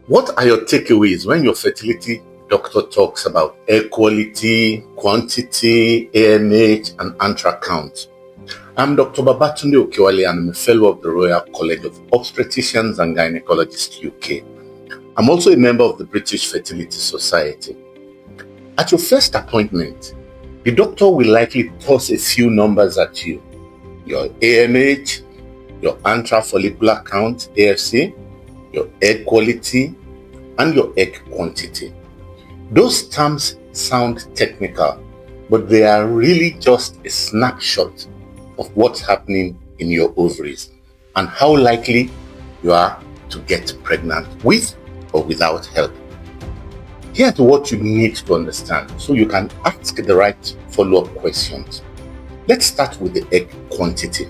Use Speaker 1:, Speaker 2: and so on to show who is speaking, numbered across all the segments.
Speaker 1: What are your takeaways when your fertility doctor talks about egg quality, quantity, AMH, and Antral count? I'm Dr. Babatunde Okewale, and I'm a fellow of the Royal College of Obstetricians and Gynecologists UK. I'm also a member of the British Fertility Society. At your first appointment, the doctor will likely toss a few numbers at you: your AMH, your Antral Follicle Count, AFC, your egg quality, and your egg quantity. Those terms sound technical, but they are really just a snapshot of what's happening in your ovaries and how likely you are to get pregnant with or without help. Here's what you need to understand so you can ask the right follow-up questions. Let's start with the egg quantity.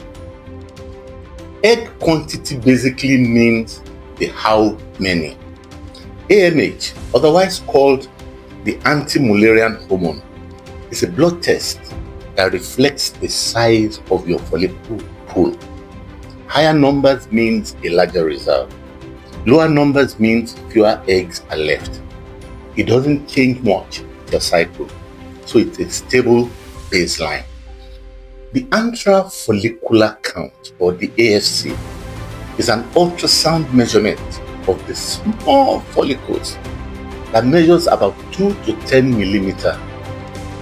Speaker 1: Egg quantity basically means the how many. AMH, otherwise called the anti-Mullerian hormone, is a blood test that reflects the size of your follicle pool. Higher numbers means a larger reserve. Lower numbers means fewer eggs are left. It doesn't change much your cycle, so it's a stable baseline. The Antral Follicle Count, or the AFC, is an ultrasound measurement of the small follicles that measures about 2 to 10 millimeters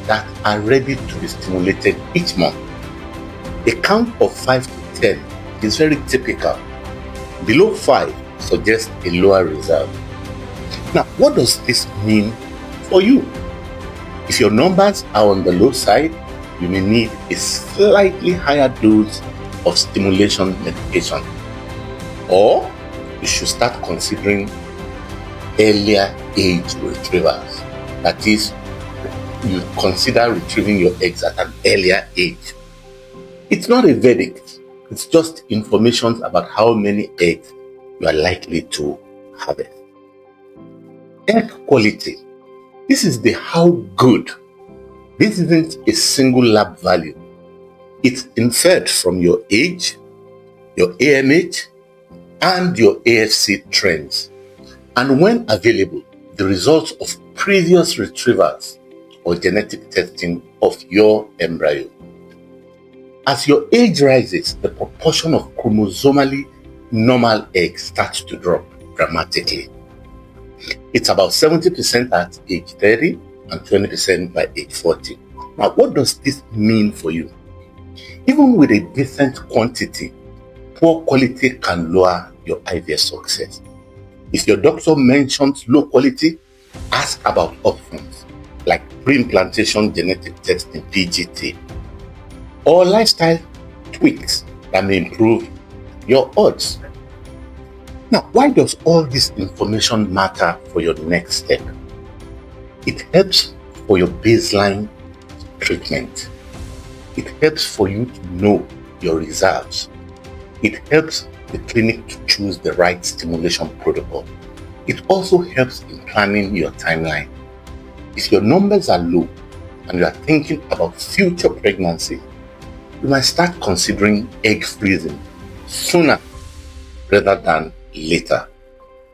Speaker 1: that are ready to be stimulated each month. A count of 5 to 10 is very typical. Below 5 suggests a lower reserve. Now, what does this mean for you? If your numbers are on the low side, you may need a slightly higher dose of stimulation medication, or you should start considering earlier age retrievals. That is, you consider retrieving your eggs at an earlier age. It's not a verdict, it's just information about how many eggs you are likely to harvest. Egg quality. This is the how good. This isn't a single lab value. It's inferred from your age, your AMH, and your AFC trends, and when available, the results of previous retrievals or genetic testing of your embryo. As your age rises, the proportion of chromosomally normal eggs starts to drop dramatically. It's about 70% at age 30 and 20% by age 40. Now, what does this mean for you? Even with a decent quantity, poor quality can lower your IVF success. If your doctor mentions low quality, ask about options like pre-implantation genetic testing, PGT, or lifestyle tweaks that may improve your odds. Now, why does all this information matter for your next step? It helps for your baseline treatment. It helps for you to know your reserves. It helps the clinic to choose the right stimulation protocol. It also helps in planning your timeline. If your numbers are low and you are thinking about future pregnancy, you might start considering egg freezing sooner rather than later.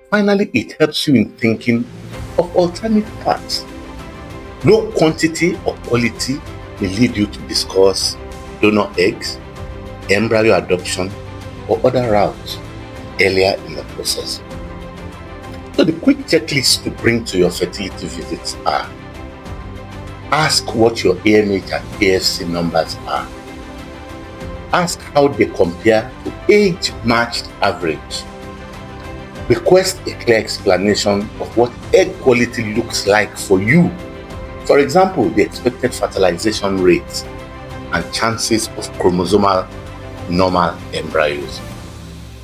Speaker 1: Finally, it helps you in thinking of alternate paths. Low quantity or quality may lead you to discuss donor eggs, embryo adoption, or other routes earlier in the process. So the quick checklist to bring to your fertility visits are: ask what your AMH and AFC numbers are. Ask how they compare to age-matched average. Request a clear explanation of what egg quality looks like for you. For example, the expected fertilization rates and chances of chromosomal normal embryos.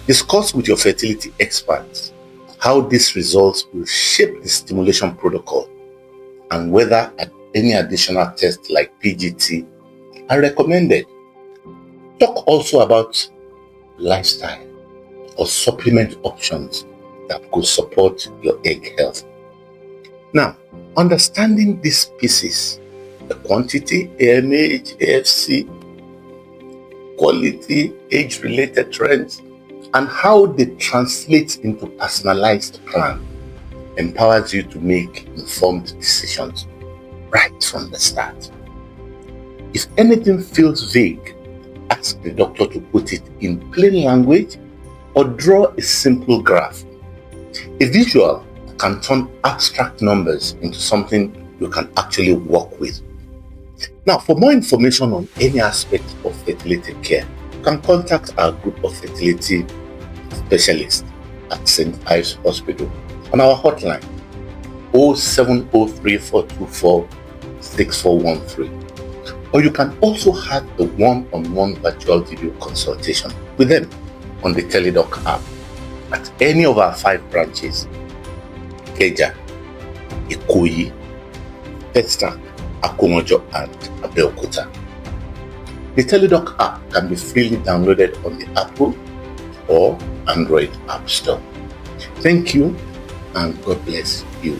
Speaker 1: Discuss with your fertility experts how these results will shape the stimulation protocol and whether any additional tests like PGT are recommended. Talk also about lifestyle or supplement options that could support your egg health. Now, understanding these pieces, the quantity, AMH, AFC, quality, age-related trends, and how they translate into personalized plan empowers you to make informed decisions right from the start. If anything feels vague, ask the doctor to put it in plain language or draw a simple graph. A visual can turn abstract numbers into something you can actually work with. Now, for more information on any aspect of fertility care, you can contact our group of fertility specialists at St. Ives Hospital on our hotline 07034246413. Or you can also have a one-on-one virtual video consultation with them on the TeleDoc app at any of our 5 branches: Ikeja, Ikoyi, Petsta, Akomojo, and Abeokuta. The TeleDoc app can be freely downloaded on the Apple or Android App Store. Thank you, and God bless you.